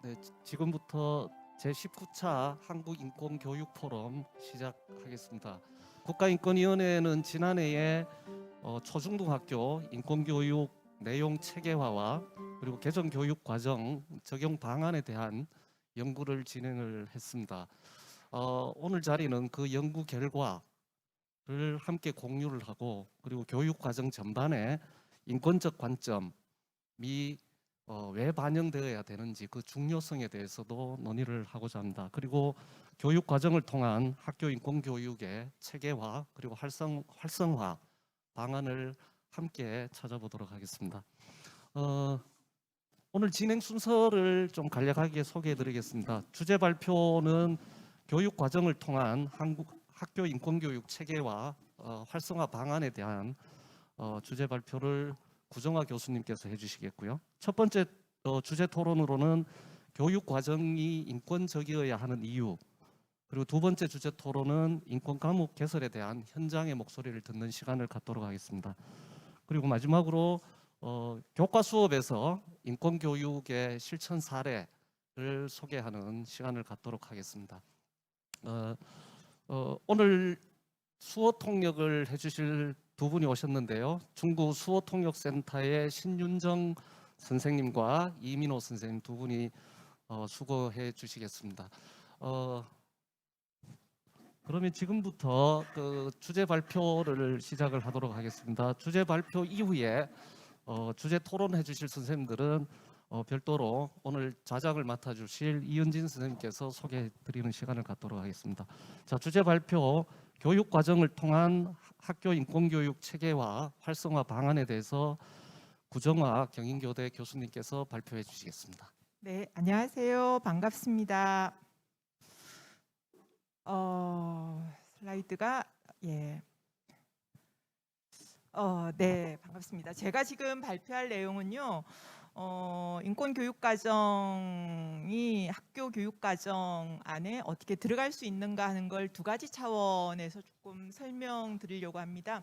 네, 지금부터 제19차 한국인권교육포럼 시작하겠습니다. 국가인권위원회는 지난해에 초중등학교 인권교육 내용 체계화와 그리고 개정교육과정 적용 방안에 대한 연구를 진행을 했습니다. 오늘 자리는 그 연구 결과를 함께 공유를 하고 그리고 교육과정 전반에 인권적 관점이 왜 반영되어야 되는지 그 중요성에 대해서도 논의를 하고자 합니다. 그리고 교육 과정을 통한 학교 인권 교육의 체계화 그리고 활성화 방안을 함께 찾아보도록 하겠습니다. 오늘 진행 순서를 좀 간략하게 소개해드리겠습니다. 주제 발표는 교육 과정을 통한 학교 인권 교육 체계화 활성화 방안에 대한 주제 발표를 구정화 교수님께서 해주시겠고요. 첫 번째 주제 토론으로는 교육 과정이 인권적이어야 하는 이유, 그리고 두 번째 주제 토론은 인권 과목 개설에 대한 현장의 목소리를 듣는 시간을 갖도록 하겠습니다. 그리고 마지막으로 교과 수업에서 인권 교육의 실천 사례를 소개하는 시간을 갖도록 하겠습니다. 오늘 수어 통역을 해주실 두 분이 오셨는데요. 중구 수어통역센터의 신윤정 선생님과 이민호 선생님 두 분이 수고해 주시겠습니다. 그러면 지금부터 그 주제 발표를 시작을 하도록 하겠습니다. 주제 발표 이후에 주제 토론해 주실 선생님들은 별도로 오늘 좌장을 맡아주실 이은진 선생님께서 소개해 드리는 시간을 갖도록 하겠습니다. 자, 주제 발표 교육 과정을 통한 학교 인권교육 체계화 활성화 방안에 대해서 구정화 경인교대 교수님께서 발표해 주시겠습니다. 네, 안녕하세요. 반갑습니다. 슬라이드가 네, 반갑습니다. 제가 지금 발표할 내용은요. 인권교육과정이 학교 교육과정 안에 어떻게 들어갈 수 있는가 하는 걸 두 가지 차원에서 조금 설명드리려고 합니다.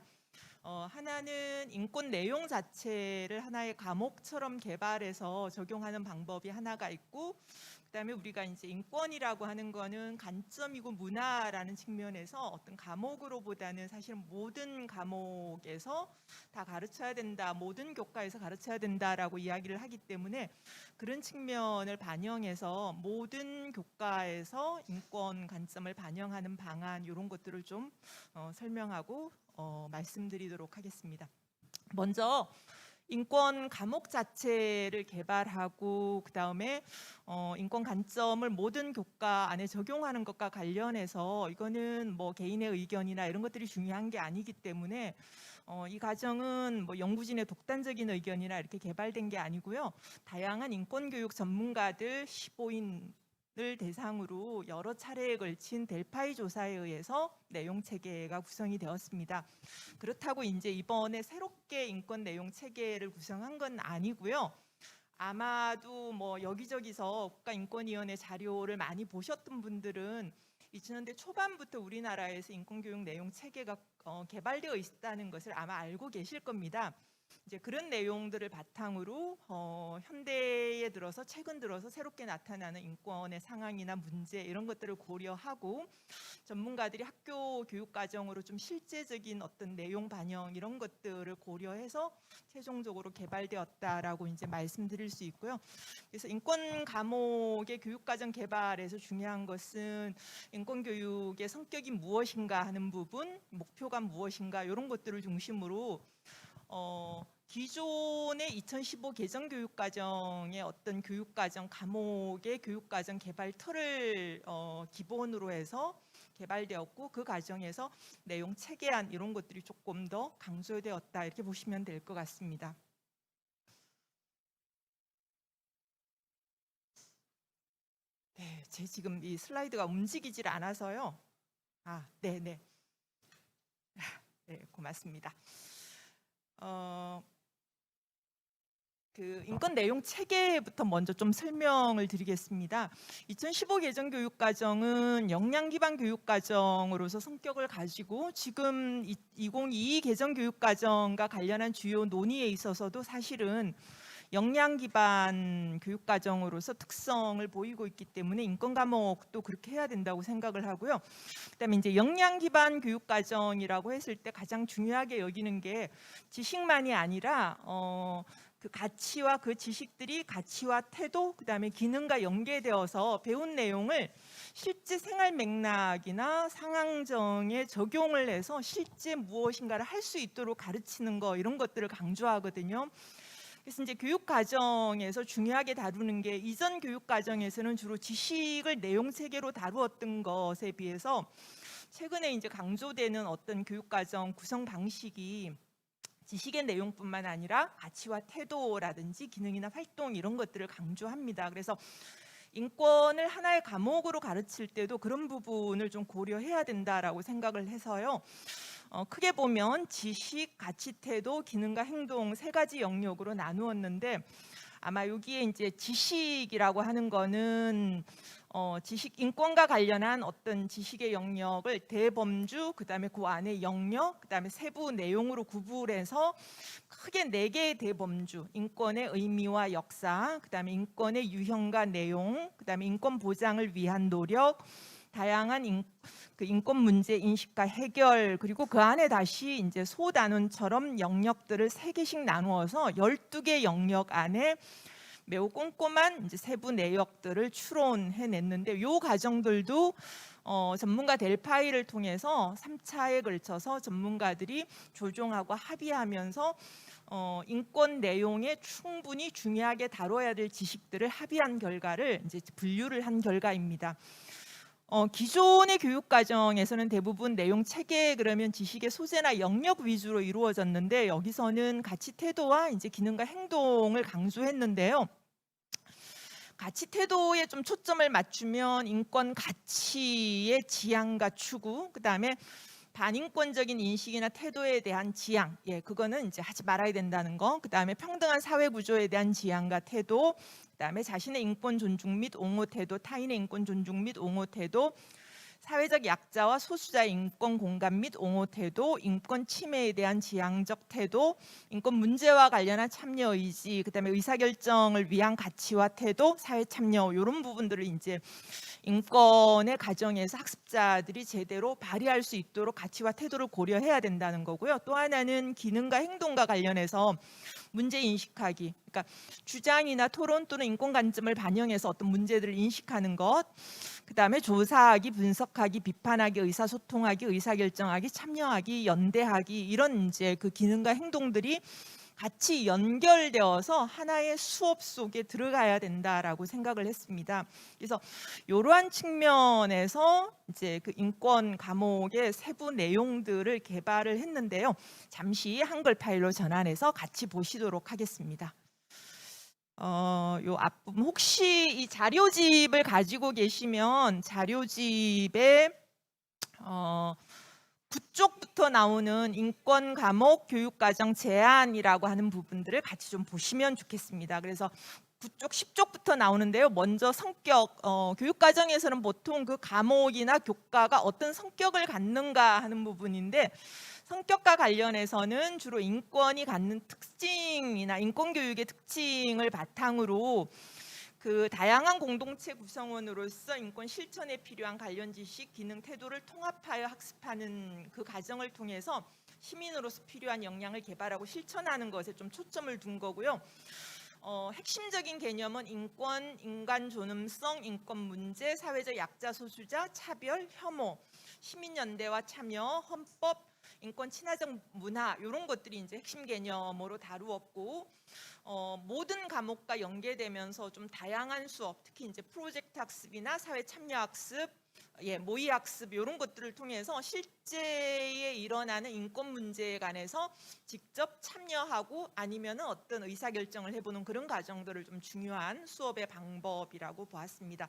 하나는 인권 내용 자체를 하나의 과목처럼 개발해서 적용하는 방법이 하나가 있고, 그다음에 우리가 이제 인권이라고 하는 거는 관점이고 문화라는 측면에서 어떤 과목으로보다는 사실 모든 과목에서 다 가르쳐야 된다, 모든 교과에서 가르쳐야 된다라고 이야기를 하기 때문에 그런 측면을 반영해서 모든 교과에서 인권 관점을 반영하는 방안 이런 것들을 좀 설명하고 말씀드리도록 하겠습니다. 먼저 인권 과목 자체를 개발하고 그다음에 인권 관점을 모든 교과 안에 적용하는 것과 관련해서 이거는 뭐 개인의 의견이나 이런 것들이 중요한 게 아니기 때문에 이 과정은 뭐 연구진의 독단적인 의견이나 이렇게 개발된 게 아니고요. 다양한 인권교육 전문가들 15인을 대상으로 여러 차례에 걸친 델파이 조사에 의해서 내용 체계가 구성이 되었습니다. 그렇다고 이제 이번에 새롭게 인권 내용 체계를 구성한 건 아니고요. 아마도 뭐 여기저기서 국가인권위원회 자료를 많이 보셨던 분들은 2000년대 초반부터 우리나라에서 인권교육 내용 체계가 개발되어 있다는 것을 아마 알고 계실 겁니다. 이제 그런 내용들을 바탕으로 현대에 들어서 최근 들어서 새롭게 나타나는 인권의 상황이나 문제 이런 것들을 고려하고 전문가들이 학교 교육 과정으로 좀 실제적인 어떤 내용 반영 이런 것들을 고려해서 최종적으로 개발되었다라고 이제 말씀드릴 수 있고요. 그래서 인권 과목의 교육 과정 개발에서 중요한 것은 인권 교육의 성격이 무엇인가 하는 부분, 목표가 무엇인가 이런 것들을 중심으로 기존의 2015 개정 교육과정의 어떤 교육과정 과목의 교육과정 개발 틀을 기본으로 해서 개발되었고 그 과정에서 내용 체계안 이런 것들이 조금 더 강조되었다 이렇게 보시면 될 것 같습니다. 네, 제 지금 이 슬라이드가 움직이질 않아서요. 네, 고맙습니다. 그 인권 내용 체계부터 먼저 좀 설명을 드리겠습니다. 2015 개정 교육과정은 역량 기반 교육과정으로서 성격을 가지고 지금 2022 개정 교육과정과 관련한 주요 논의에 있어서도 사실은 역량 기반 교육 과정으로서 특성을 보이고 있기 때문에 인권 과목도 그렇게 해야 된다고 생각을 하고요. 그다음에 이제 역량 기반 교육 과정이라고 했을 때 가장 중요하게 여기는 게 지식만이 아니라 그 가치와 그 지식들이 가치와 태도, 그다음에 기능과 연계되어서 배운 내용을 실제 생활 맥락이나 상황정에 적용을 해서 실제 무엇인가를 할 수 있도록 가르치는 거, 이런 것들을 강조하거든요. 그래서 이제 교육 과정에서 중요하게 다루는 게 이전 교육 과정에서는 주로 지식을 내용 체계로 다루었던 것에 비해서 최근에 이제 강조되는 어떤 교육 과정 구성 방식이 지식의 내용뿐만 아니라 가치와 태도라든지 기능이나 활동 이런 것들을 강조합니다. 그래서 인권을 하나의 과목으로 가르칠 때도 그런 부분을 좀 고려해야 된다라고 생각을 해서요. 크게 보면 지식, 가치, 태도, 기능과 행동 세 가지 영역으로 나누었는데 아마 여기에 이제 지식이라고 하는 거는 지식 인권과 관련한 어떤 지식의 영역을 대범주, 그다음에 그 안에 영역, 그다음에 세부 내용으로 구분해서 크게 4개의 대범주, 인권의 의미와 역사, 그다음에 인권의 유형과 내용, 그다음에 인권 보장을 위한 노력, 다양한 인권 문제 인식과 해결, 그리고 그 안에 다시 이제 소단원처럼 영역들을 3개씩 나누어서 12개 영역 안에 매우 꼼꼼한 이제 세부 내역들을 추론해냈는데 이 과정들도 전문가 델파이를 통해서 3차에 걸쳐서 전문가들이 조정하고 합의하면서 인권 내용에 충분히 중요하게 다뤄야 될 지식들을 합의한 결과를 이제 분류를 한 결과입니다. 기존의 교육 과정에서는 대부분 내용 체계 그러면 지식의 소재나 영역 위주로 이루어졌는데 여기서는 가치 태도와 이제 기능과 행동을 강조했는데요. 가치 태도에 좀 초점을 맞추면 인권 가치의 지향과 추구, 그다음에 반인권적인 인식이나 태도에 대한 지향, 그거는 이제 하지 말아야 된다는 거. 그다음에 평등한 사회 구조에 대한 지향과 태도, 그다음에 자신의 인권 존중 및 옹호 태도, 타인의 인권 존중 및 옹호 태도, 사회적 약자와 소수자의 인권 공감 및 옹호 태도, 인권 침해에 대한 지향적 태도, 인권 문제와 관련한 참여 의지, 그다음에 의사결정을 위한 가치와 태도, 사회 참여 이런 부분들을 이제 인권의 과정에서 학습자들이 제대로 발휘할 수 있도록 가치와 태도를 고려해야 된다는 거고요. 또 하나는 기능과 행동과 관련해서 문제 인식하기, 그러니까 주장이나 토론 또는 인권 관점을 반영해서 어떤 문제들을 인식하는 것, 그다음에 조사하기, 분석하기, 비판하기, 의사소통하기, 의사결정하기, 참여하기, 연대하기 이런 이제 그 기능과 행동들이 같이 연결되어서 하나의 수업 속에 들어가야 된다라고 생각을 했습니다. 그래서 이러한 측면에서 이제 그 인권 과목의 세부 내용들을 개발을 했는데요. 잠시 한글 파일로 전환해서 같이 보시도록 하겠습니다. 요 앞부분 혹시 이 자료집을 가지고 계시면 자료집에 9쪽부터 나오는 인권 과목 교육과정 제안이라고 하는 부분들을 같이 좀 보시면 좋겠습니다. 그래서 9쪽, 10쪽부터 나오는데요. 먼저 성격, 교육과정에서는 보통 그 과목이나 교과가 어떤 성격을 갖는가 하는 부분인데 성격과 관련해서는 주로 인권이 갖는 특징이나 인권교육의 특징을 바탕으로 그 다양한 공동체 구성원으로서 인권 실천에 필요한 관련 지식, 기능, 태도를 통합하여 학습하는 그 과정을 통해서 시민으로서 필요한 역량을 개발하고 실천하는 것에 좀 초점을 둔 거고요. 핵심적인 개념은 인권, 인간 존엄성, 인권 문제, 사회적 약자 소수자, 차별, 혐오, 시민연대와 참여, 헌법, 인권 친화적 문화 이런 것들이 이제 핵심 개념으로 다루었고 모든 과목과 연계되면서 좀 다양한 수업, 특히 이제 프로젝트 학습이나 사회 참여 학습, 모의 학습 이런 것들을 통해서 실제에 일어나는 인권 문제에 관해서 직접 참여하고 아니면은 어떤 의사결정을 해보는 그런 과정들을 좀 중요한 수업의 방법이라고 보았습니다.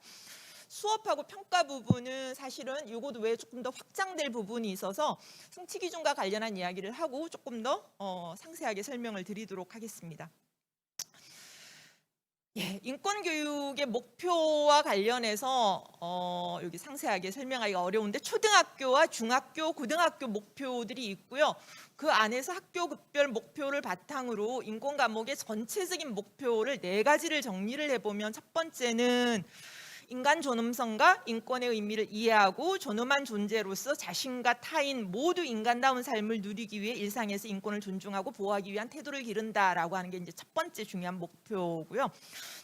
수업하고 평가 부분은 사실은 이것도 외에 조금 더 확장될 부분이 있어서 성취 기준과 관련한 이야기를 하고 조금 더 상세하게 설명을 드리도록 하겠습니다. 예, 인권 교육의 목표와 관련해서 여기 상세하게 설명하기가 어려운데 초등학교와 중학교, 고등학교 목표들이 있고요. 그 안에서 학교급별 목표를 바탕으로 인권 과목의 전체적인 목표를 4가지를 정리를 해보면 첫 번째는 인간 존엄성과 인권의 의미를 이해하고 존엄한 존재로서 자신과 타인 모두 인간다운 삶을 누리기 위해 일상에서 인권을 존중하고 보호하기 위한 태도를 기른다라고 하는 게 이제 첫 번째 중요한 목표고요.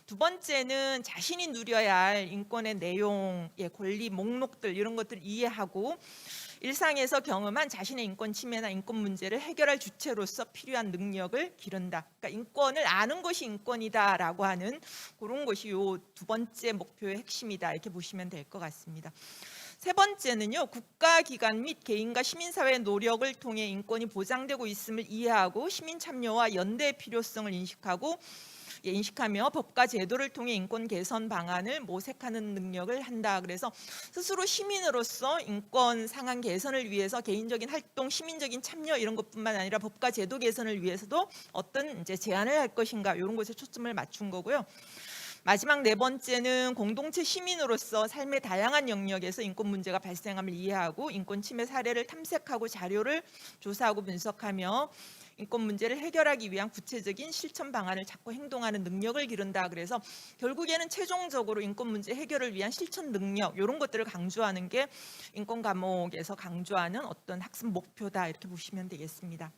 두 번째는 자신이 누려야 할 인권의 내용, 권리 목록들 이런 것들을 이해하고 일상에서 경험한 자신의 인권 침해나 인권 문제를 해결할 주체로서 필요한 능력을 기른다. 그러니까 인권을 아는 것이 인권이다라고 하는 그런 것이 요 두 번째 목표의 핵심이다. 이렇게 보시면 될 것 같습니다. 세 번째는요, 국가기관 및 개인과 시민사회의 노력을 통해 인권이 보장되고 있음을 이해하고 시민 참여와 연대의 필요성을 인식하며 법과 제도를 통해 인권 개선 방안을 모색하는 능력을 한다. 그래서 스스로 시민으로서 인권 상황 개선을 위해서 개인적인 활동, 시민적인 참여 이런 것뿐만 아니라 법과 제도 개선을 위해서도 어떤 이제 제안을 할 것인가 이런 것에 초점을 맞춘 거고요. 마지막 네 번째는 공동체 시민으로서 삶의 다양한 영역에서 인권 문제가 발생함을 이해하고 인권 침해 사례를 탐색하고 자료를 조사하고 분석하며 인권 문제를 해결하기 위한 구체적인 실천 방안을 찾고 행동하는 능력을 기른다. 그래서 결국에는 최종적으로 인권 문제 해결을 위한 실천 능력 이런 것들을 강조하는 게 인권 과목에서 강조하는 어떤 학습 목표다. 이렇게 보시면 되겠습니다.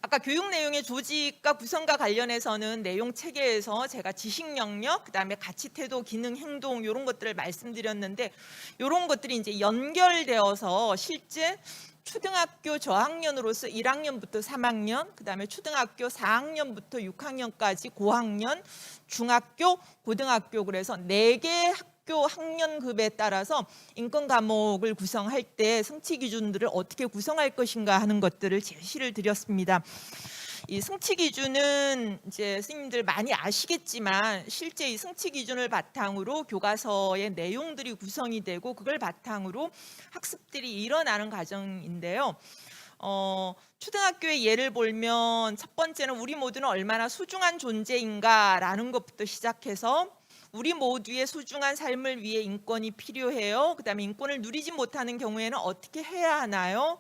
아까 교육 내용의 조직과 구성과 관련해서는 내용 체계에서 제가 지식 영역, 그다음에 가치, 태도, 기능, 행동 이런 것들을 말씀드렸는데 이런 것들이 이제 연결되어서 실제 초등학교 저학년으로서 1학년부터 3학년, 그다음에 초등학교 4학년부터 6학년까지 고학년, 중학교, 고등학교 그래서 4개 학교 학년급에 따라서 인권 과목을 구성할 때 성취 기준들을 어떻게 구성할 것인가 하는 것들을 제시를 드렸습니다. 이 성취 기준은 이제 선생님들 많이 아시겠지만 실제 이 성취 기준을 바탕으로 교과서의 내용들이 구성이 되고 그걸 바탕으로 학습들이 일어나는 과정인데요. 초등학교의 예를 보면 첫 번째는 우리 모두는 얼마나 소중한 존재인가라는 것부터 시작해서 우리 모두의 소중한 삶을 위해 인권이 필요해요. 그다음에 인권을 누리지 못하는 경우에는 어떻게 해야 하나요?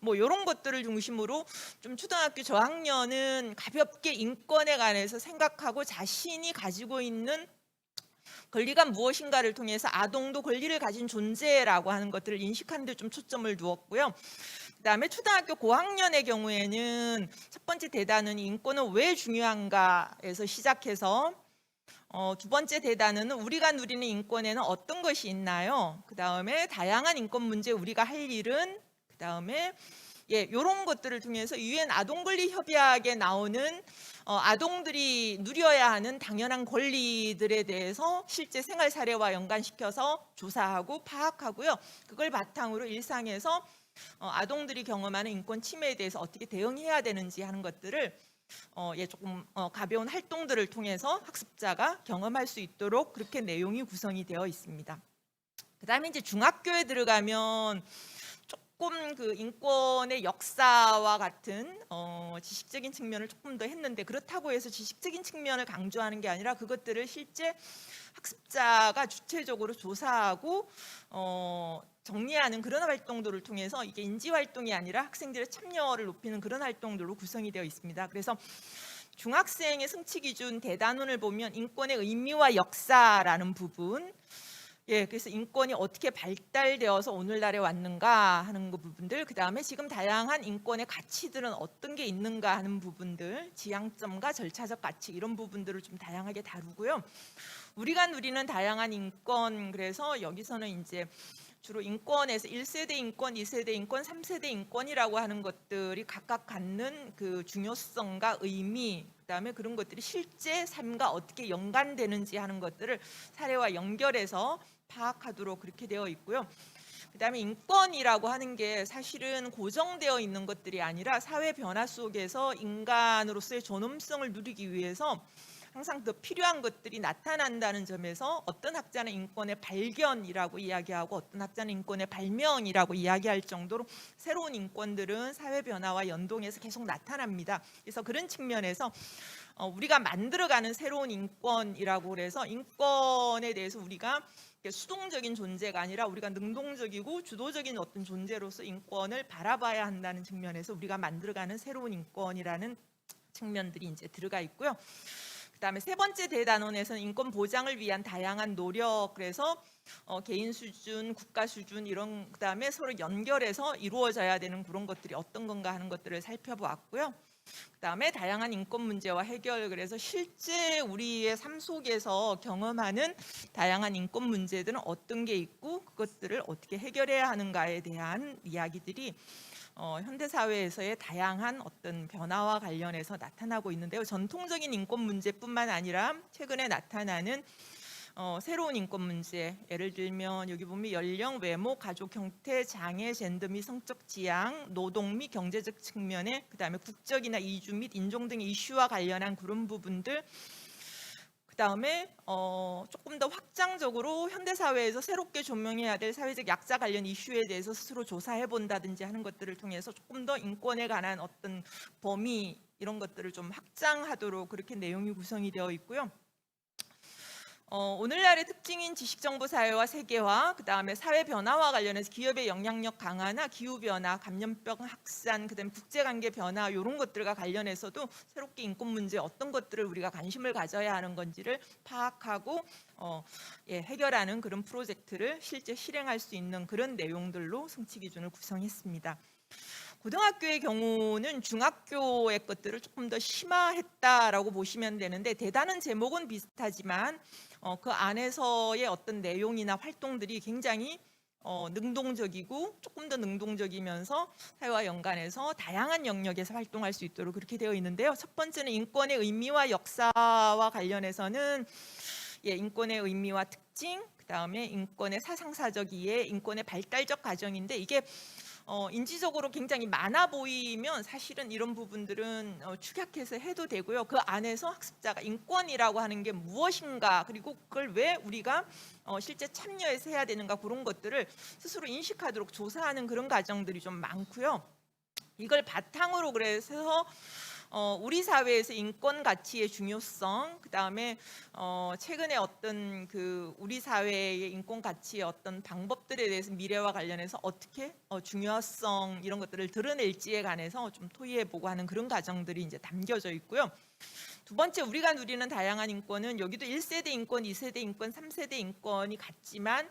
뭐 이런 것들을 중심으로 좀 초등학교 저학년은 가볍게 인권에 관해서 생각하고 자신이 가지고 있는 권리가 무엇인가를 통해서 아동도 권리를 가진 존재라고 하는 것들을 인식하는 데 좀 초점을 두었고요. 그다음에 초등학교 고학년의 경우에는 첫 번째 대단은 인권은 왜 중요한가에서 시작해서 두 번째 대단은 우리가 누리는 인권에는 어떤 것이 있나요? 그다음에 다양한 인권 문제 우리가 할 일은 그다음에 이런 것들을 통해서 유엔 아동권리 협약에 나오는 아동들이 누려야 하는 당연한 권리들에 대해서 실제 생활 사례와 연관시켜서 조사하고 파악하고요. 그걸 바탕으로 일상에서 아동들이 경험하는 인권 침해에 대해서 어떻게 대응해야 되는지 하는 것들을 조금 가벼운 활동들을 통해서 학습자가 경험할 수 있도록 그렇게 내용이 구성이 되어 있습니다. 그다음에 이제 중학교에 들어가면 조금 그 인권의 역사와 같은 지식적인 측면을 조금 더 했는데 그렇다고 해서 지식적인 측면을 강조하는 게 아니라 그것들을 실제 학습자가 주체적으로 조사하고 정리하는 그런 활동들을 통해서 이게 인지 활동이 아니라 학생들의 참여를 높이는 그런 활동들로 구성이 되어 있습니다. 그래서 중학생의 성취 기준 대단원을 보면 인권의 의미와 역사라는 부분, 그래서 인권이 어떻게 발달되어서 오늘날에 왔는가 하는 그 부분들, 그 다음에 지금 다양한 인권의 가치들은 어떤 게 있는가 하는 부분들, 지향점과 절차적 가치 이런 부분들을 좀 다양하게 다루고요. 우리가 누리는 다양한 인권, 그래서 여기서는 이제 주로 인권에서 1세대 인권, 2세대 인권, 3세대 인권이라고 하는 것들이 각각 갖는 그 중요성과 의미, 그다음에 그런 것들이 실제 삶과 어떻게 연관되는지 하는 것들을 사례와 연결해서 파악하도록 그렇게 되어 있고요. 그다음에 인권이라고 하는 게 사실은 고정되어 있는 것들이 아니라 사회 변화 속에서 인간으로서의 존엄성을 누리기 위해서 항상 더 필요한 것들이 나타난다는 점에서 어떤 학자는 인권의 발견이라고 이야기하고 어떤 학자는 인권의 발명이라고 이야기할 정도로 새로운 인권들은 사회 변화와 연동해서 계속 나타납니다. 그래서 그런 측면에서 우리가 만들어가는 새로운 인권이라고 그래서 인권에 대해서 우리가 수동적인 존재가 아니라 우리가 능동적이고 주도적인 어떤 존재로서 인권을 바라봐야 한다는 측면에서 우리가 만들어가는 새로운 인권이라는 측면들이 이제 들어가 있고요. 그다음에 세 번째 대단원에서는 인권 보장을 위한 다양한 노력, 그래서 개인 수준, 국가 수준 이런, 그다음에 서로 연결해서 이루어져야 되는 그런 것들이 어떤 건가 하는 것들을 살펴보았고요. 그다음에 다양한 인권 문제와 해결, 그래서 실제 우리의 삶 속에서 경험하는 다양한 인권 문제들은 어떤 게 있고 그것들을 어떻게 해결해야 하는가에 대한 이야기들이 현대 사회에서의 다양한 어떤 변화와 관련해서 나타나고 있는데요. 전통적인 인권 문제뿐만 아니라 최근에 나타나는 새로운 인권 문제, 예를 들면 여기 보면 연령, 외모, 가족 형태, 장애, 젠더 및 성적 지향, 노동 및 경제적 측면에, 그다음에 국적이나 이주 및 인종 등의 이슈와 관련한 그런 부분들, 그다음에 조금 더 확장적으로 현대 사회에서 새롭게 조명해야 될 사회적 약자 관련 이슈에 대해서 스스로 조사해 본다든지 하는 것들을 통해서 조금 더 인권에 관한 어떤 범위 이런 것들을 좀 확장하도록 그렇게 내용이 구성이 되어 있고요. 오늘날의 특징인 지식정보 사회와 세계화, 그다음에 사회 변화와 관련해서 기업의 영향력 강화나 기후 변화, 감염병 확산, 그다음에 국제관계 변화 이런 것들과 관련해서도 새롭게 인권 문제 어떤 것들을 우리가 관심을 가져야 하는 건지를 파악하고 해결하는 그런 프로젝트를 실제 실행할 수 있는 그런 내용들로 성취 기준을 구성했습니다. 고등학교의 경우는 중학교의 것들을 조금 더 심화했다라고 보시면 되는데, 대단한 제목은 비슷하지만 그 안에서의 어떤 내용이나 활동들이 굉장히 능동적이고 조금 더 능동적이면서 사회와 연관해서 다양한 영역에서 활동할 수 있도록 그렇게 되어 있는데요. 첫 번째는 인권의 의미와 역사와 관련해서는 인권의 의미와 특징, 그다음에 인권의 사상사적 이해, 인권의 발달적 과정인데, 이게 인지적으로 굉장히 많아 보이면 사실은 이런 부분들은 축약해서 해도 되고요. 그 안에서 학습자가 인권이라고 하는 게 무엇인가, 그리고 그걸 왜 우리가 실제 참여해서 해야 되는가, 그런 것들을 스스로 인식하도록 조사하는 그런 과정들이 좀 많고요. 이걸 바탕으로 그래서 우리 사회에서 인권 가치의 중요성, 그다음에 최근에 어떤 그 우리 사회의 인권 가치의 어떤 방법들에 대해서 미래와 관련해서 어떻게 중요성 이런 것들을 드러낼지에 관해서 좀 토의해보고 하는 그런 과정들이 이제 담겨져 있고요. 두 번째, 우리가 누리는 다양한 인권은 여기도 1세대 인권, 2세대 인권, 3세대 인권이 같지만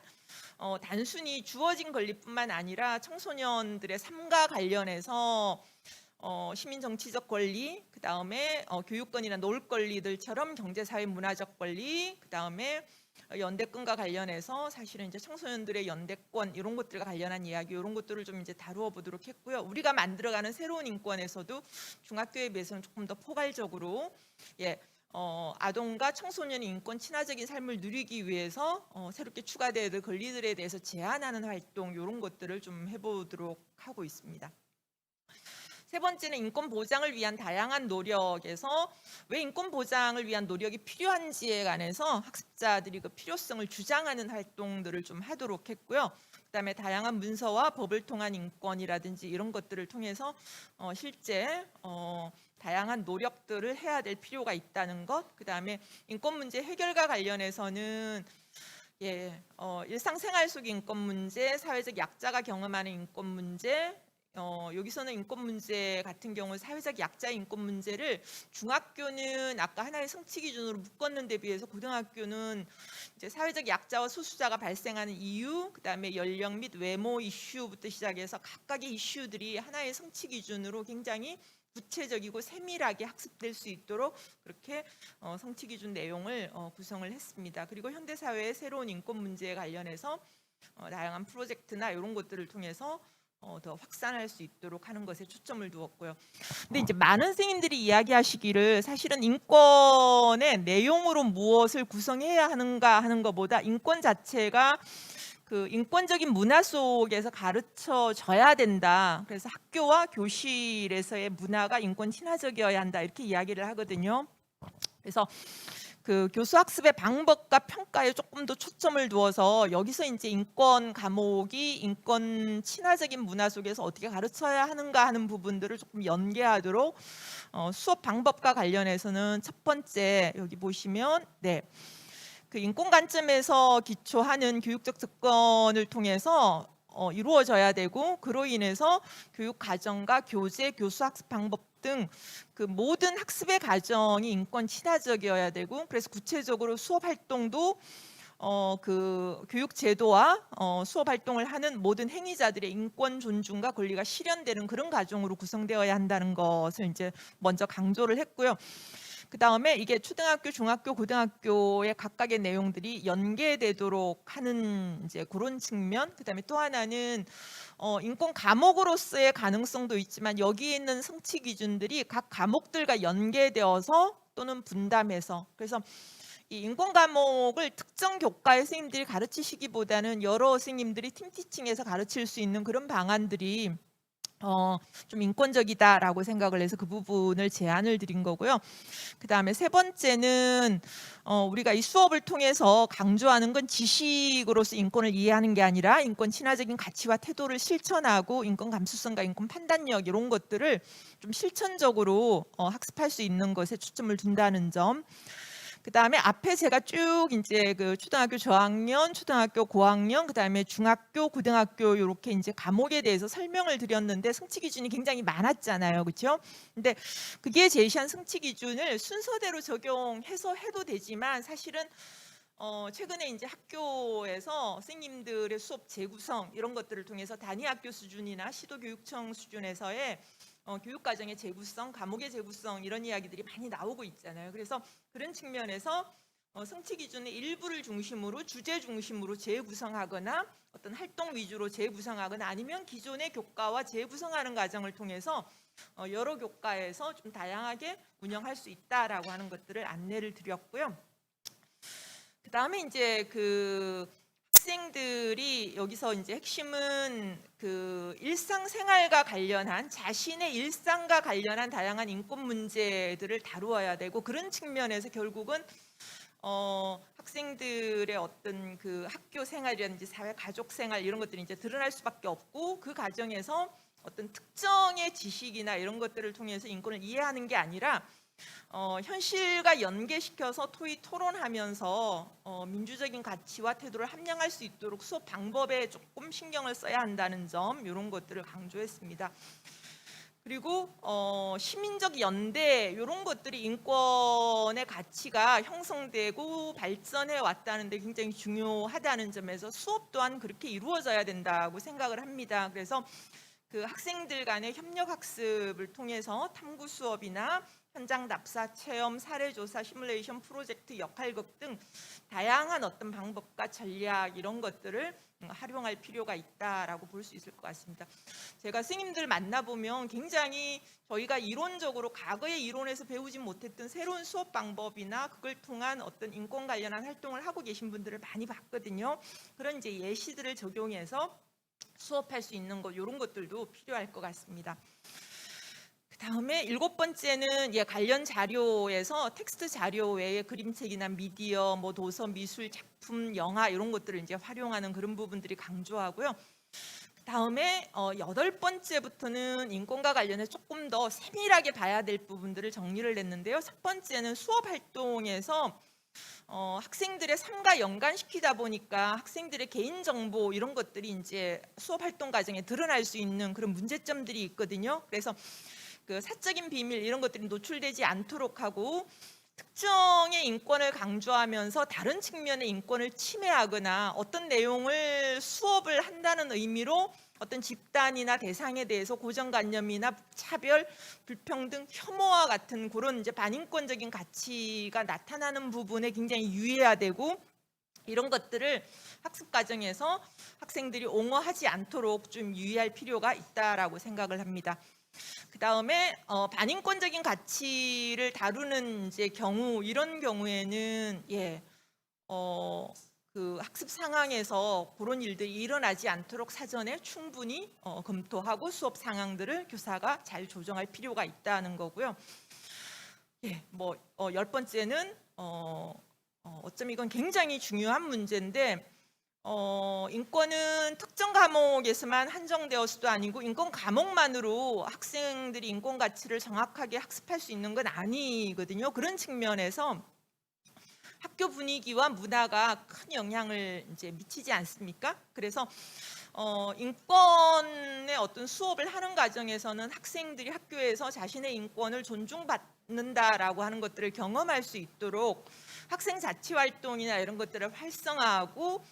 단순히 주어진 권리뿐만 아니라 청소년들의 삶과 관련해서 시민 정치적 권리, 그다음에 교육권이나 놀 권리들처럼 경제 사회 문화적 권리, 그다음에 연대권과 관련해서 사실은 이제 청소년들의 연대권 이런 것들과 관련한 이야기, 이런 것들을 좀 이제 다루어 보도록 했고요. 우리가 만들어가는 새로운 인권에서도 중학교에 비해서는 조금 더 포괄적으로 아동과 청소년의 인권 친화적인 삶을 누리기 위해서 새롭게 추가될 권리들에 대해서 제한하는 활동, 이런 것들을 좀 해보도록 하고 있습니다. 세 번째는 인권 보장을 위한 다양한 노력에서 왜 인권 보장을 위한 노력이 필요한지에 관해서 학습자들이 그 필요성을 주장하는 활동들을 좀 하도록 했고요. 그다음에 다양한 문서와 법을 통한 인권이라든지 이런 것들을 통해서 실제 다양한 노력들을 해야 될 필요가 있다는 것. 그다음에 인권 문제 해결과 관련해서는 일상생활 속 인권 문제, 사회적 약자가 경험하는 인권 문제, 여기서는 인권 문제 같은 경우 사회적 약자 인권 문제를 중학교는 아까 하나의 성취 기준으로 묶었는 데 비해서 고등학교는 이제 사회적 약자와 소수자가 발생하는 이유, 그다음에 연령 및 외모 이슈부터 시작해서 각각의 이슈들이 하나의 성취 기준으로 굉장히 구체적이고 세밀하게 학습될 수 있도록 그렇게 성취 기준 내용을 구성을 했습니다. 그리고 현대 사회의 새로운 인권 문제에 관련해서 다양한 프로젝트나 이런 것들을 통해서 더 확산할 수 있도록 하는 것에 초점을 두었고요. 근데 이제 많은 선생님들이 이야기하시기를 사실은 인권의 내용으로 무엇을 구성해야 하는가 하는 것보다 인권 자체가 그 인권적인 문화 속에서 가르쳐져야 된다. 그래서 학교와 교실에서의 문화가 인권 친화적이어야 한다. 이렇게 이야기를 하거든요. 그래서 그 교수 학습의 방법과 평가에 조금 더 초점을 두어서 여기서 이제 인권 과목이 인권 친화적인 문화 속에서 어떻게 가르쳐야 하는가 하는 부분들을 조금 연계하도록 수업 방법과 관련해서는 첫 번째 여기 보시면 그 인권 관점에서 기초하는 교육적 접근을 통해서 이루어져야 되고, 그로 인해서 교육 과정과 교재, 교수 학습 방법 등 그 모든 학습의 과정이 인권 친화적이어야 되고, 그래서 구체적으로 수업 활동도 그 교육 제도와 수업 활동을 하는 모든 행위자들의 인권 존중과 권리가 실현되는 그런 과정으로 구성되어야 한다는 것을 이제 먼저 강조를 했고요. 그 다음에 이게 초등학교, 중학교, 고등학교의 각각의 내용들이 연계되도록 하는 이제 그런 측면. 그 다음에 또 하나는 인권 과목으로서의 가능성도 있지만 여기 있는 성취 기준들이 각 과목들과 연계되어서 또는 분담해서, 그래서 이 인권 과목을 특정 교과의 선생님들이 가르치시기보다는 여러 선생님들이 팀티칭해서 가르칠 수 있는 그런 방안들이 좀 인권적이다라고 생각을 해서 그 부분을 제안을 드린 거고요. 그 다음에 세 번째는 우리가 이 수업을 통해서 강조하는 건 지식으로서 인권을 이해하는 게 아니라 인권 친화적인 가치와 태도를 실천하고 인권 감수성과 인권 판단력 이런 것들을 좀 실천적으로 학습할 수 있는 것에 초점을 둔다는 점. 그 다음에 앞에 제가 쭉 이제 그 초등학교 저학년, 초등학교 고학년, 그 다음에 중학교, 고등학교 이렇게 이제 과목에 대해서 설명을 드렸는데 성취 기준이 굉장히 많았잖아요, 그렇죠? 근데 그게 제시한 성취 기준을 순서대로 적용해서 해도 되지만 사실은 최근에 이제 학교에서 선생님들의 수업 재구성 이런 것들을 통해서 단위학교 수준이나 시도교육청 수준에서의 교육과정의 재구성, 과목의 재구성 이런 이야기들이 많이 나오고 있잖아요. 그래서 그런 측면에서 성취 기준의 일부를 중심으로 주제 중심으로 재구성하거나 어떤 활동 위주로 재구성하거나 아니면 기존의 교과와 재구성하는 과정을 통해서 여러 교과에서 좀 다양하게 운영할 수 있다라고 하는 것들을 안내를 드렸고요. 그 다음에 이제 그 학생들이 여기서 이제 핵심은 그 일상생활과 관련한 자신의 일상과 관련한 다양한 인권 문제들을 다루어야 되고, 그런 측면에서 결국은 학생들의 어떤 그 학교 생활이라든지 사회 가족 생활 이런 것들이 이제 드러날 수밖에 없고, 그 과정에서 어떤 특정의 지식이나 이런 것들을 통해서 인권을 이해하는 게 아니라 현실과 연계시켜서 토론하면서 민주적인 가치와 태도를 함양할 수 있도록 수업 방법에 조금 신경을 써야 한다는 점, 이런 것들을 강조했습니다. 그리고 시민적 연대 이런 것들이 인권의 가치가 형성되고 발전해 왔다는 데 굉장히 중요하다는 점에서 수업 또한 그렇게 이루어져야 된다고 생각을 합니다. 그래서 그 학생들 간의 협력 학습을 통해서 탐구 수업이나 현장 답사, 체험, 사례조사, 시뮬레이션 프로젝트, 역할극 등 다양한 어떤 방법과 전략 이런 것들을 활용할 필요가 있다라고 볼 수 있을 것 같습니다. 제가 스님들 만나보면 굉장히 저희가 이론적으로 과거의 이론에서 배우지 못했던 새로운 수업 방법이나 그걸 통한 어떤 인권 관련한 활동을 하고 계신 분들을 많이 봤거든요. 그런 이제 예시들을 적용해서 수업할 수 있는 것 이런 것들도 필요할 것 같습니다. 다음에 7번째는 관련 자료에서 텍스트 자료 외에 그림책이나 미디어, 뭐 도서, 미술, 작품, 영화 이런 것들을 이제 활용하는 그런 부분들이 강조하고요. 다음에 8번째부터는 인권과 관련해 조금 더 세밀하게 봐야 될 부분들을 정리를 냈는데요. 첫 번째는 수업 활동에서 학생들의 삶과 연관시키다 보니까 학생들의 개인 정보 이런 것들이 이제 수업 활동 과정에 드러날 수 있는 그런 문제점들이 있거든요. 그래서 그 사적인 비밀 이런 것들이 노출되지 않도록 하고, 특정의 인권을 강조하면서 다른 측면의 인권을 침해하거나 어떤 내용을 수업을 한다는 의미로 어떤 집단이나 대상에 대해서 고정관념이나 차별, 불평등, 혐오와 같은 그런 이제 반인권적인 가치가 나타나는 부분에 굉장히 유의해야 되고, 이런 것들을 학습 과정에서 학생들이 옹호하지 않도록 좀 유의할 필요가 있다라고 생각을 합니다. 그 다음에 반인권적인 가치를 다루는 이제 경우, 이런 경우에는 그 학습 상황에서 그런 일들이 일어나지 않도록 사전에 충분히 검토하고 수업 상황들을 교사가 잘 조정할 필요가 있다는 거고요. 예, 뭐 10번째는 어쩌면 이건 굉장히 중요한 문제인데 인권은 특정 과목에서만 한정되어서도 아니고 인권 과목만으로 학생들이 인권 가치를 정확하게 학습할 수 있는 건 아니거든요. 그런 측면에서 학교 분위기와 문화가 큰 영향을 이제 미치지 않습니까? 그래서 인권의 어떤 수업을 하는 과정에서는 학생들이 학교에서 자신의 인권을 존중받는다라고 하는 것들을 경험할 수 있도록 학생 자치 활동이나 이런 것들을 활성화하고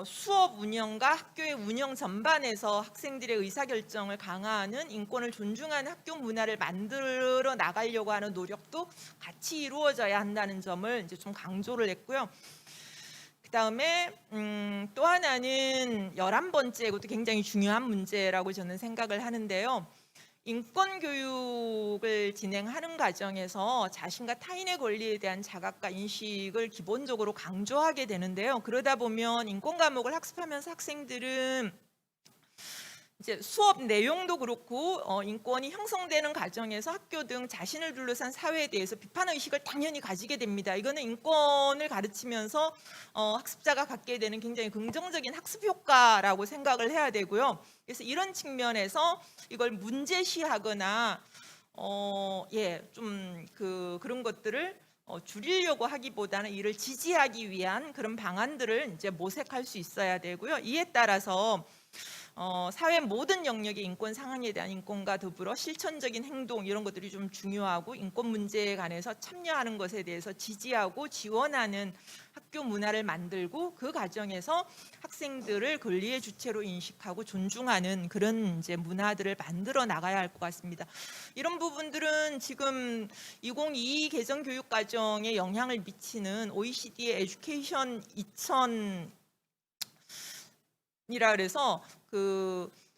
수업 운영과 학교의 운영 전반에서 학생들의 의사결정을 강화하는 인권을 존중하는 학교 문화를 만들어 나가려고 하는 노력도 같이 이루어져야 한다는 점을 이제 좀 강조를 했고요. 그다음에 또 하나는 11번째, 이것도 굉장히 중요한 문제라고 저는 생각을 하는데요. 인권 교육을 진행하는 과정에서 자신과 타인의 권리에 대한 자각과 인식을 기본적으로 강조하게 되는데요. 그러다 보면 인권 과목을 학습하면서 학생들은 이제 수업 내용도 그렇고 인권이 형성되는 과정에서 학교 등 자신을 둘러싼 사회에 대해서 비판 의식을 당연히 가지게 됩니다. 이거는 인권을 가르치면서 학습자가 갖게 되는 굉장히 긍정적인 학습 효과라고 생각을 해야 되고요. 그래서 이런 측면에서 이걸 문제시하거나 좀 그런 것들을 줄이려고 하기보다는 이를 지지하기 위한 그런 방안들을 이제 모색할 수 있어야 되고요. 이에 따라서 사회 모든 영역의 인권 상황에 대한 인권과 더불어 실천적인 행동 이런 것들이 좀 중요하고 인권 문제에 관해서 참여하는 것에 대해서 지지하고 지원하는 학교 문화를 만들고 그 과정에서 학생들을 권리의 주체로 인식하고 존중하는 그런 이제 문화들을 만들어 나가야 할 것 같습니다. 이런 부분들은 지금 2022 개정 교육 과정에 영향을 미치는 OECD의 에듀케이션 2000이라 그래서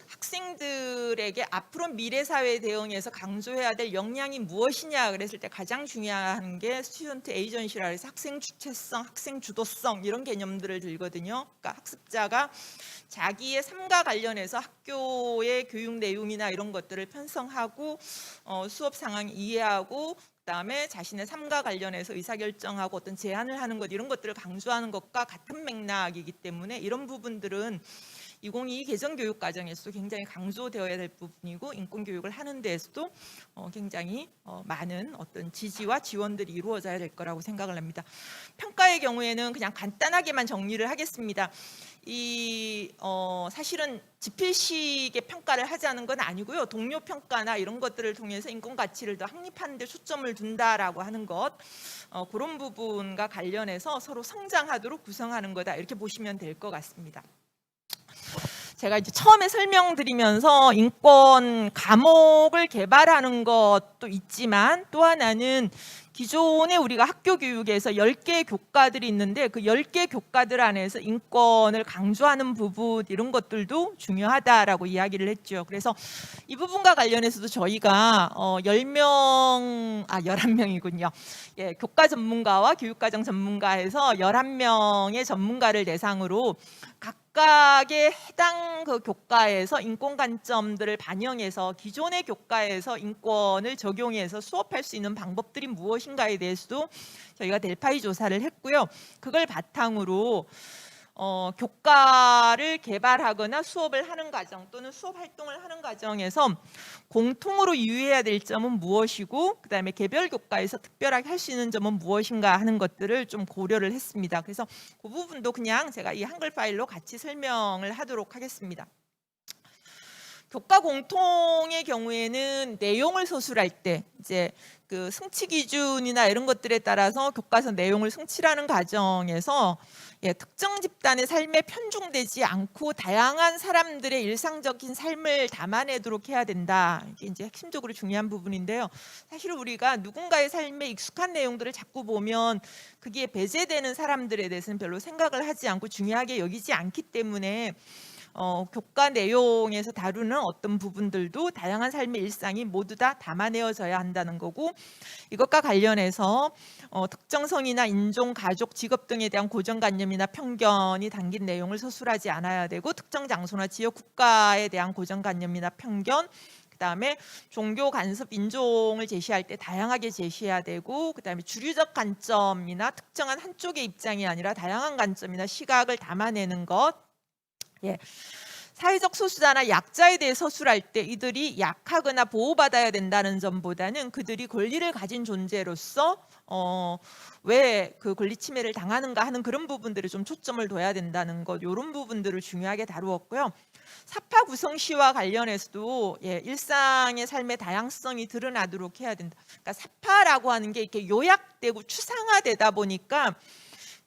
학생들에게 앞으로 미래 사회 대응에서 강조해야 될 역량이 무엇이냐 그랬을 때 가장 중요한 게 스튜던트 에이전시라 해서 학생 주체성, 학생 주도성 이런 개념들을 들거든요. 그러니까 학습자가 자기의 삶과 관련해서 학교의 교육 내용이나 이런 것들을 편성하고 수업 상황 이해하고 그다음에 자신의 삶과 관련해서 의사결정하고 어떤 제안을 하는 것 이런 것들을 강조하는 것과 같은 맥락이기 때문에 이런 부분들은 2022 개정 교육 과정에서도 굉장히 강조되어야 될 부분이고 인권 교육을 하는 데에서도 굉장히 많은 어떤 지지와 지원들이 이루어져야 될 거라고 생각을 합니다. 평가의 경우에는 그냥 간단하게만 정리를 하겠습니다. 사실은 지필식의 평가를 하자는 건 아니고요. 동료 평가나 이런 것들을 통해서 인권 가치를 더 확립하는 데 초점을 둔다라고 하는 것 그런 부분과 관련해서 서로 성장하도록 구성하는 거다 이렇게 보시면 될 것 같습니다. 제가 이제 처음에 설명드리면서 인권 과목을 개발하는 것도 있지만 또 하나는 기존에 우리가 학교 교육에서 10개의 교과들이 있는데 그 10개 교과들 안에서 인권을 강조하는 부분 이런 것들도 중요하다라고 이야기를 했죠. 그래서 이 부분과 관련해서도 저희가 11명이군요. 예, 교과 전문가와 교육과정 전문가에서 11명의 전문가를 대상으로 각각의 해당 그 교과에서 인권 관점들을 반영해서 기존의 교과에서 인권을 적용해서 수업할 수 있는 방법들이 무엇인가에 대해서도 저희가 델파이 조사를 했고요. 그걸 바탕으로 교과를 개발하거나 수업을 하는 과정 또는 수업 활동을 하는 과정에서 공통으로 유의해야 될 점은 무엇이고 그다음에 개별 교과에서 특별하게 할 수 있는 점은 무엇인가 하는 것들을 좀 고려를 했습니다. 그래서 그 부분도 그냥 제가 이 한글 파일로 같이 설명을 하도록 하겠습니다. 교과 공통의 경우에는 내용을 서술할 때 이제 그 성취 기준이나 이런 것들에 따라서 교과서 내용을 성취하는 과정에서 특정 집단의 삶에 편중되지 않고 다양한 사람들의 일상적인 삶을 담아내도록 해야 된다. 이게 이제 핵심적으로 중요한 부분인데요. 사실 우리가 누군가의 삶에 익숙한 내용들을 자꾸 보면 그게 배제되는 사람들에 대해서는 별로 생각을 하지 않고 중요하게 여기지 않기 때문에 교과 내용에서 다루는 어떤 부분들도 다양한 삶의 일상이 모두 다 담아내어져야 한다는 거고 이것과 관련해서 특정성이나 인종, 가족, 직업 등에 대한 고정관념이나 편견이 담긴 내용을 서술하지 않아야 되고 특정 장소나 지역 국가에 대한 고정관념이나 편견 그다음에 종교 간섭 인종을 제시할 때 다양하게 제시해야 되고, 그다음에 주류적 관점이나 특정한 한쪽의 입장이 아니라 다양한 관점이나 시각을 담아내는 것. 예. 사회적 소수자나 약자에 대해 서술할 때 이들이 약하거나 보호받아야 된다는 점보다는 그들이 권리를 가진 존재로서 왜 그 권리 침해를 당하는가 하는 그런 부분들에 좀 초점을 둬야 된다는 것, 이런 부분들을 중요하게 다루었고요. 사파 구성시와 관련해서도 일상의 삶의 다양성이 드러나도록 해야 된다. 그러니까 사파라고 하는 게 이렇게 요약되고 추상화되다 보니까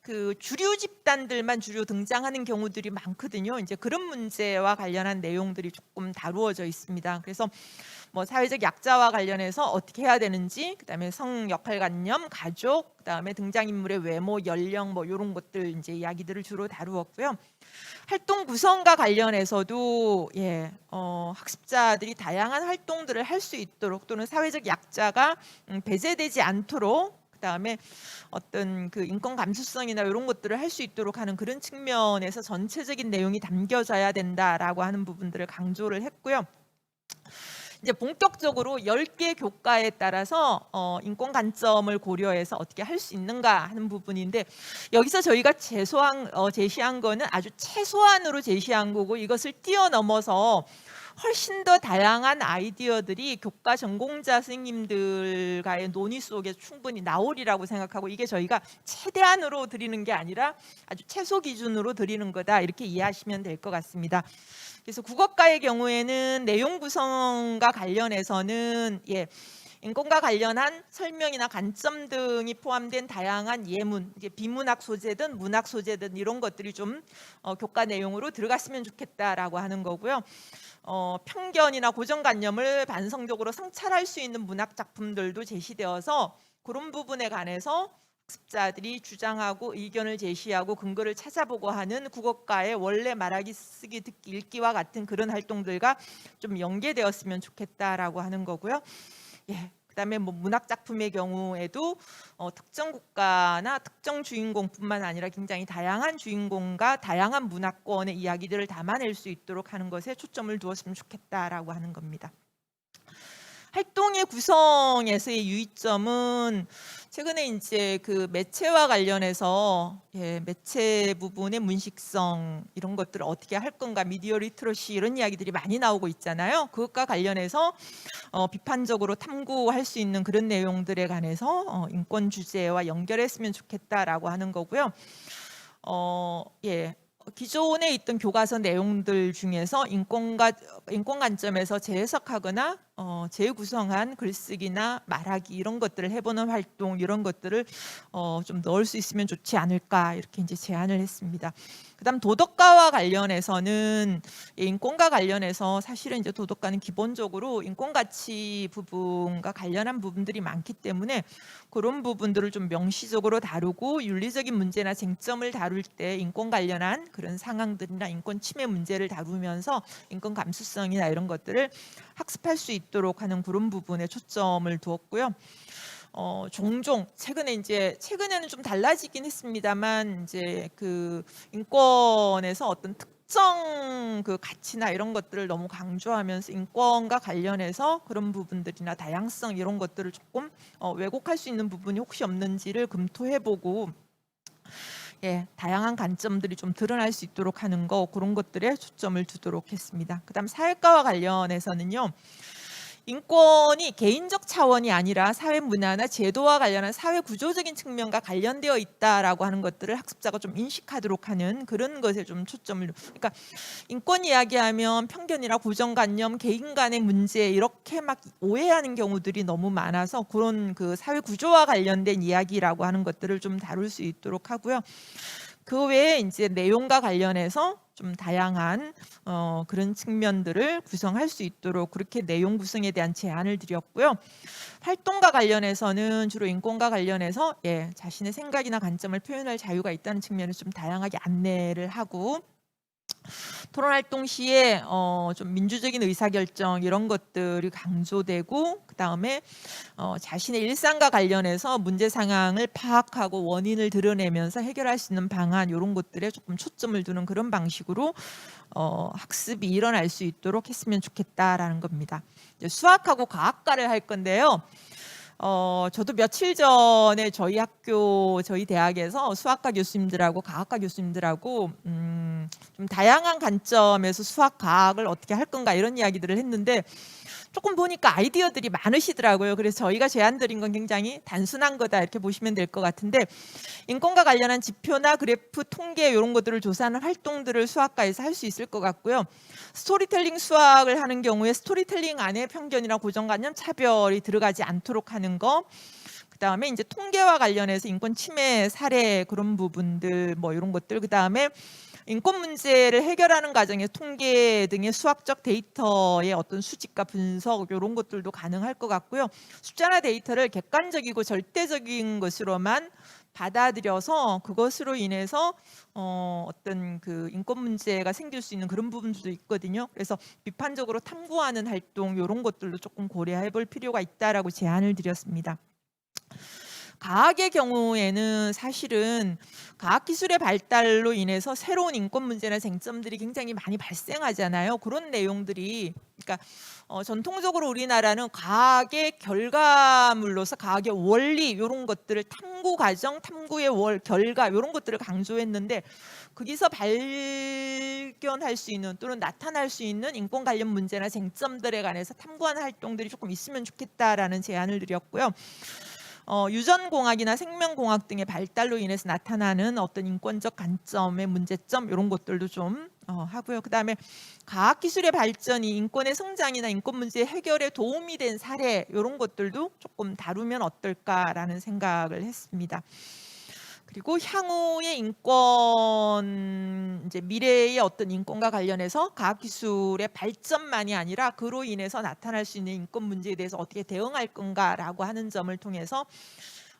그 주류 집단들만 주로 등장하는 경우들이 많거든요. 이제 그런 문제와 관련한 내용들이 조금 다루어져 있습니다. 그래서 뭐 사회적 약자와 관련해서 어떻게 해야 되는지, 그다음에 성 역할관념, 가족, 그다음에 등장인물의 외모, 연령 뭐 이런 것들 이제 이야기들을 주로 다루었고요. 활동 구성과 관련해서도 학습자들이 다양한 활동들을 할 수 있도록, 또는 사회적 약자가 배제되지 않도록, 그다음에 어떤 그 인권 감수성이나 이런 것들을 할 수 있도록 하는 그런 측면에서 전체적인 내용이 담겨져야 된다라고 하는 부분들을 강조를 했고요. 이제 본격적으로 10개 교과에 따라서 인권 관점을 고려해서 어떻게 할 수 있는가 하는 부분인데, 여기서 저희가 제시한 거는 아주 최소한으로 제시한 거고, 이것을 뛰어넘어서 훨씬 더 다양한 아이디어들이 교과 전공자 선생님들과의 논의 속에 충분히 나오리라고 생각하고, 이게 저희가 최대한으로 드리는 게 아니라 아주 최소 기준으로 드리는 거다, 이렇게 이해하시면 될 것 같습니다. 그래서 국어과의 경우에는 내용 구성과 관련해서는 인권과 관련한 설명이나 관점 등이 포함된 다양한 예문, 이제 비문학 소재든 문학 소재든 이런 것들이 좀 교과 내용으로 들어갔으면 좋겠다라고 하는 거고요. 편견이나 고정관념을 반성적으로 성찰할 수 있는 문학 작품들도 제시되어서 그런 부분에 관해서 학습자들이 주장하고 의견을 제시하고 근거를 찾아보고 하는 국어과의 원래 말하기, 쓰기, 듣기, 읽기와 같은 그런 활동들과 좀 연계되었으면 좋겠다라고 하는 거고요. 그다음에 뭐 문학 작품의 경우에도 특정 국가나 특정 주인공뿐만 아니라 굉장히 다양한 주인공과 다양한 문화권의 이야기들을 담아낼 수 있도록 하는 것에 초점을 두었으면 좋겠다라고 하는 겁니다. 활동의 구성에서의 유의점은 최근에 이제 그 매체와 관련해서 매체 부분의 문식성 이런 것들을 어떻게 할 건가, 미디어 리터러시 이런 이야기들이 많이 나오고 있잖아요. 그것과 관련해서 비판적으로 탐구할 수 있는 그런 내용들에 관해서 인권 주제와 연결했으면 좋겠다라고 하는 거고요. 기존에 있던 교과서 내용들 중에서 인권 관점에서 재해석하거나 재구성한 글쓰기나 말하기 이런 것들을 해보는 활동, 이런 것들을 좀 넣을 수 있으면 좋지 않을까, 이렇게 이제 제안을 했습니다. 그다음 도덕과와 관련해서는 인권과 관련해서 사실은 이제 도덕과는 기본적으로 인권 가치 부분과 관련한 부분들이 많기 때문에 그런 부분들을 좀 명시적으로 다루고, 윤리적인 문제나 쟁점을 다룰 때 인권 관련한 그런 상황들이나 인권 침해 문제를 다루면서 인권 감수성이나 이런 것들을 학습할 수 있도록 하는 그런 부분에 초점을 두었고요. 종종 최근에는 좀 달라지긴 했습니다만, 이제 그 인권에서 어떤 특정 그 가치나 이런 것들을 너무 강조하면서 인권과 관련해서 그런 부분들이나 다양성 이런 것들을 조금 왜곡할 수 있는 부분이 혹시 없는지를 검토해보고, 다양한 관점들이 좀 드러날 수 있도록 하는 거, 그런 것들에 초점을 두도록 했습니다. 그다음 사회과와 관련해서는요, 인권이 개인적 차원이 아니라 사회 문화나 제도와 관련한 사회 구조적인 측면과 관련되어 있다라고 하는 것들을 학습자가 좀 인식하도록 하는 그런 것에 좀 초점을, 그러니까 인권 이야기하면 편견이나 고정관념, 개인 간의 문제 이렇게 막 오해하는 경우들이 너무 많아서 그런 그 사회 구조와 관련된 이야기라고 하는 것들을 좀 다룰 수 있도록 하고요. 그 외에 이제 내용과 관련해서 좀 다양한 그런 측면들을 구성할 수 있도록 그렇게 내용 구성에 대한 제안을 드렸고요. 활동과 관련해서는 주로 인권과 관련해서 자신의 생각이나 관점을 표현할 자유가 있다는 측면을 좀 다양하게 안내를 하고, 토론 활동 시에 좀 민주적인 의사결정 이런 것들이 강조되고, 그다음에 자신의 일상과 관련해서 문제 상황을 파악하고 원인을 드러내면서 해결할 수 있는 방안 이런 것들에 조금 초점을 두는 그런 방식으로 학습이 일어날 수 있도록 했으면 좋겠다라는 겁니다. 이제 수학하고 과학과를 할 건데요. 저도 며칠 전에 저희 학교, 저희 대학에서 수학과 교수님들하고 과학과 교수님들하고 좀 다양한 관점에서 수학, 과학을 어떻게 할 건가 이런 이야기들을 했는데, 조금 보니까 아이디어들이 많으시더라고요. 그래서 저희가 제안드린 건 굉장히 단순한 거다 이렇게 보시면 될 것 같은데, 인권과 관련한 지표나 그래프, 통계 이런 것들을 조사하는 활동들을 수학과에서 할 수 있을 것 같고요. 스토리텔링 수학을 하는 경우에 스토리텔링 안에 편견이나 고정관념, 차별이 들어가지 않도록 하는 거, 그다음에 이제 통계와 관련해서 인권 침해 사례 그런 부분들 뭐 이런 것들, 그다음에 인권 문제를 해결하는 과정에 통계 등의 수학적 데이터의 어떤 수집과 분석 이런 것들도 가능할 것 같고요. 숫자나 데이터를 객관적이고 절대적인 것으로만 받아들여서 그것으로 인해서 어떤 그 인권 문제가 생길 수 있는 그런 부분들도 있거든요. 그래서 비판적으로 탐구하는 활동 이런 것들도 조금 고려해 볼 필요가 있다라고 제안을 드렸습니다. 과학의 경우에는 사실은 과학기술의 발달로 인해서 새로운 인권 문제나 쟁점들이 굉장히 많이 발생하잖아요. 그런 내용들이, 그러니까 전통적으로 우리나라는 과학의 결과물로서 과학의 원리 이런 것들을 탐구 과정, 탐구의 결과 이런 것들을 강조했는데, 거기서 발견할 수 있는 또는 나타날 수 있는 인권 관련 문제나 쟁점들에 관해서 탐구하는 활동들이 조금 있으면 좋겠다라는 제안을 드렸고요. 유전공학이나 생명공학 등의 발달로 인해서 나타나는 어떤 인권적 관점의 문제점 이런 것들도 좀 하고요. 그다음에 과학기술의 발전이 인권의 성장이나 인권 문제 해결에 도움이 된 사례 이런 것들도 조금 다루면 어떨까라는 생각을 했습니다. 그리고 향후의 인권, 이제 미래의 어떤 인권과 관련해서 과학기술의 발전만이 아니라 그로 인해서 나타날 수 있는 인권 문제에 대해서 어떻게 대응할 건가라고 하는 점을 통해서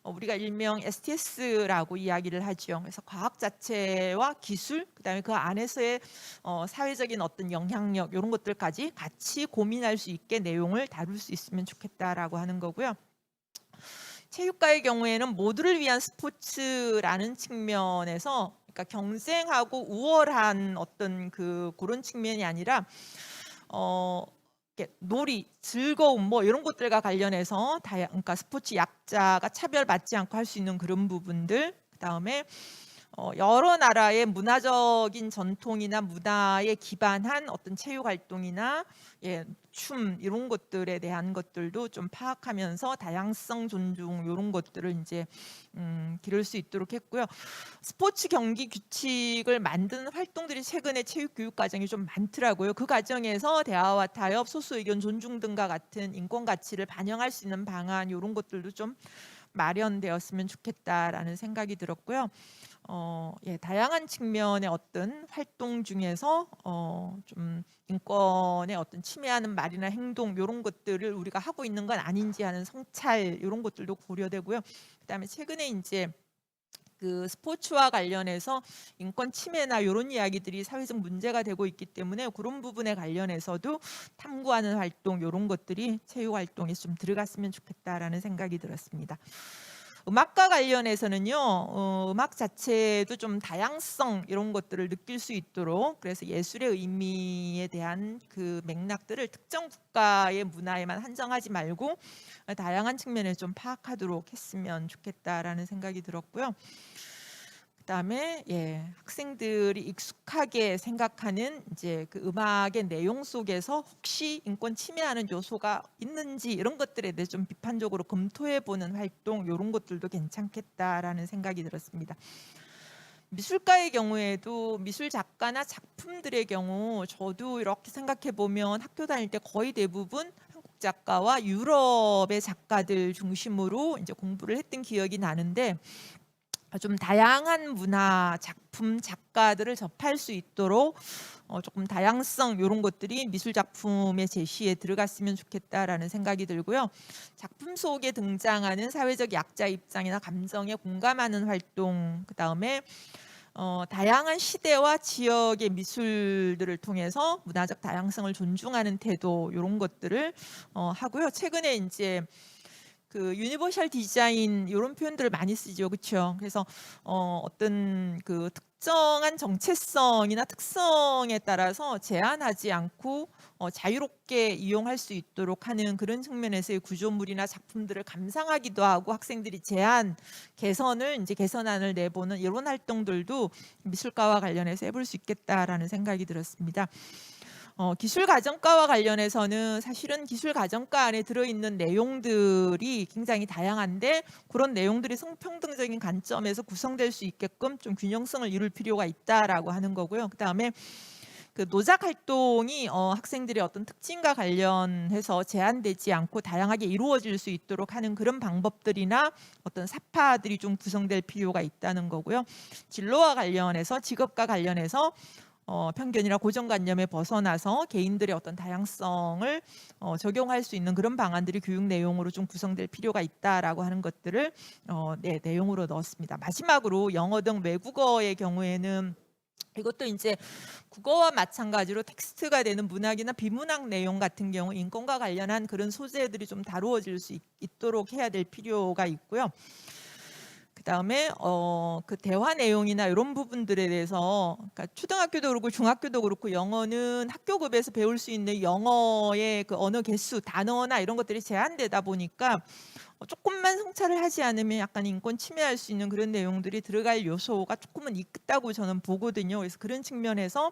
우리가 일명 STS라고 이야기를 하죠. 그래서 과학 자체와 기술, 그다음에 그 안에서의 사회적인 어떤 영향력 이런 것들까지 같이 고민할 수 있게 내용을 다룰 수 있으면 좋겠다라고 하는 거고요. 체육과의 경우에는 모두를 위한 스포츠라는 측면에서, 그러니까 경쟁하고 우월한 어떤 그런 측면이 아니라 놀이, 즐거움 뭐 이런 것들과 관련해서 그러니까 스포츠 약자가 차별받지 않고 할 수 있는 그런 부분들, 그다음에 여러 나라의 문화적인 전통이나 문화에 기반한 어떤 체육 활동이나 춤 이런 것들에 대한 것들도 좀 파악하면서 다양성 존중 이런 것들을 이제 기를 수 있도록 했고요. 스포츠 경기 규칙을 만드는 활동들이 최근에 체육 교육 과정이 좀 많더라고요. 그 과정에서 대화와 타협, 소수 의견 존중 등과 같은 인권 가치를 반영할 수 있는 방안 이런 것들도 좀 마련되었으면 좋겠다라는 생각이 들었고요. 다양한 측면의 어떤 활동 중에서 좀 인권의 어떤 침해하는 말이나 행동 이런 것들을 우리가 하고 있는 건 아닌지 하는 성찰 이런 것들도 고려되고요. 그다음에 최근에 이제 그 스포츠와 관련해서 인권 침해나 이런 이야기들이 사회적 문제가 되고 있기 때문에 그런 부분에 관련해서도 탐구하는 활동 이런 것들이 체육 활동에 좀 들어갔으면 좋겠다라는 생각이 들었습니다. 음악과 관련해서는요, 음악 자체도 좀 다양성 이런 것들을 느낄 수 있도록, 그래서 예술의 의미에 대한 그 맥락들을 특정 국가의 문화에만 한정하지 말고 다양한 측면에 좀 파악하도록 했으면 좋겠다라는 생각이 들었고요. 그다음에 학생들이 익숙하게 생각하는 이제 그 음악의 내용 속에서 혹시 인권 침해하는 요소가 있는지 이런 것들에 대해 좀 비판적으로 검토해 보는 활동 이런 것들도 괜찮겠다라는 생각이 들었습니다. 미술가의 경우에도 미술 작가나 작품들의 경우 저도 이렇게 생각해 보면 학교 다닐 때 거의 대부분 한국 작가와 유럽의 작가들 중심으로 이제 공부를 했던 기억이 나는데, 좀 다양한 문화, 작품, 작가들을 접할 수 있도록 조금 다양성 이런 것들이 미술 작품의 제시에 들어갔으면 좋겠다라는 생각이 들고요. 작품 속에 등장하는 사회적 약자 입장이나 감정에 공감하는 활동, 그다음에 다양한 시대와 지역의 미술들을 통해서 문화적 다양성을 존중하는 태도 이런 것들을 하고요. 최근에 이제 그 유니버셜 디자인 이런 표현들을 많이 쓰죠, 그렇죠? 그래서 어떤 그 특정한 정체성이나 특성에 따라서 제한하지 않고 자유롭게 이용할 수 있도록 하는 그런 측면에서의 구조물이나 작품들을 감상하기도 하고 학생들이 개선을 이제 개선안을 내보는 이런 활동들도 미술과와 관련해서 해볼 수 있겠다라는 생각이 들었습니다. 기술가정과와 관련해서는 사실은 기술가정과 안에 들어있는 내용들이 굉장히 다양한데 그런 내용들이 성평등적인 관점에서 구성될 수 있게끔 좀 균형성을 이룰 필요가 있다라고 하는 거고요. 그다음에 그 노작 활동이 학생들의 어떤 특징과 관련해서 제한되지 않고 다양하게 이루어질 수 있도록 하는 그런 방법들이나 어떤 사파들이 좀 구성될 필요가 있다는 거고요. 진로와 관련해서 직업과 관련해서 편견이나 고정관념에 벗어나서 개인들의 어떤 다양성을 적용할 수 있는 그런 방안들이 교육 내용으로 좀 구성될 필요가 있다라고 하는 것들을 내용으로 넣었습니다. 마지막으로 영어 등 외국어의 경우에는 이것도 이제 국어와 마찬가지로 텍스트가 되는 문학이나 비문학 내용 같은 경우 인권과 관련한 그런 소재들이 좀 다루어질 수 있도록 해야 될 필요가 있고요. 그다음에 그 대화 내용이나 이런 부분들에 대해서 그러니까 초등학교도 그렇고 중학교도 그렇고 영어는 학교급에서 배울 수 있는 영어의 그 언어 개수, 단어나 이런 것들이 제한되다 보니까 조금만 성찰을 하지 않으면 약간 인권 침해할 수 있는 그런 내용들이 들어갈 요소가 조금은 있다고 저는 보거든요. 그래서 그런 측면에서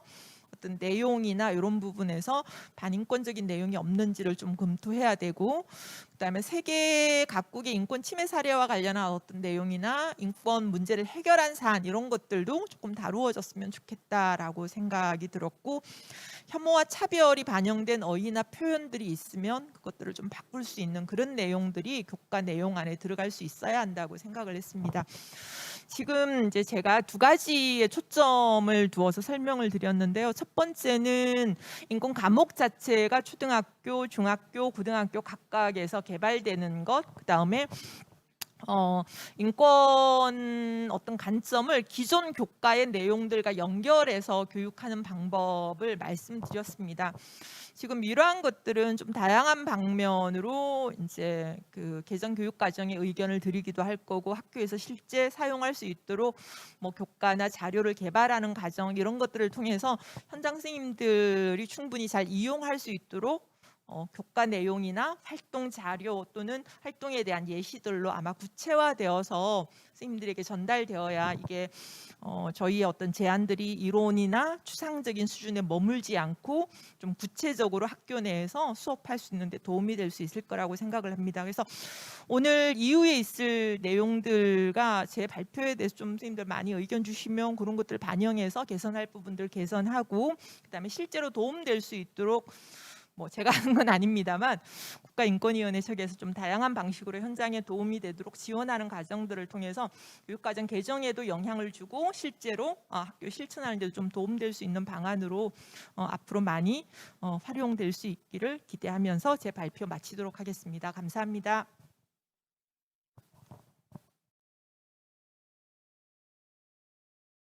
어떤 내용이나 이런 부분에서 반인권적인 내용이 없는지를 좀 검토해야 되고, 그다음에 세계 각국의 인권 침해 사례와 관련한 어떤 내용이나 인권 문제를 해결한 사안 이런 것들도 조금 다루어졌으면 좋겠다라고 생각이 들었고, 혐오와 차별이 반영된 어휘나 표현들이 있으면 그것들을 좀 바꿀 수 있는 그런 내용들이 교과 내용 안에 들어갈 수 있어야 한다고 생각을 했습니다. 지금 이제 제가 두 가지의 초점을 두어서 설명을 드렸는데요. 첫 번째는 인권 과목 자체가 초등학교, 중학교, 고등학교 각각에서 개발되는 것, 그다음에 인권 어떤 관점을 기존 교과의 내용들과 연결해서 교육하는 방법을 말씀드렸습니다. 지금 이러한 것들은 좀 다양한 방면으로 이제 그 개정 교육 과정에 의견을 드리기도 할 거고 학교에서 실제 사용할 수 있도록 뭐 교과나 자료를 개발하는 과정 이런 것들을 통해서 현장 선생님들이 충분히 잘 이용할 수 있도록 교과 내용이나 활동 자료 또는 활동에 대한 예시들로 아마 구체화되어서 선생님들에게 전달되어야 이게 저희의 어떤 제안들이 이론이나 추상적인 수준에 머물지 않고 좀 구체적으로 학교 내에서 수업할 수 있는 데 도움이 될 수 있을 거라고 생각을 합니다. 그래서 오늘 이후에 있을 내용들과 제 발표에 대해서 좀 선생님들 많이 의견 주시면 그런 것들 반영해서 개선할 부분들 개선하고 그다음에 실제로 도움될 수 있도록 뭐 제가 하는 건 아닙니다만 국가인권위원회 측에서 좀 다양한 방식으로 현장에 도움이 되도록 지원하는 과정들을 통해서 교육과정 개정에도 영향을 주고 실제로 학교 실천하는 데도 좀 도움될 수 있는 방안으로 앞으로 많이 활용될 수 있기를 기대하면서 제 발표 마치도록 하겠습니다. 감사합니다.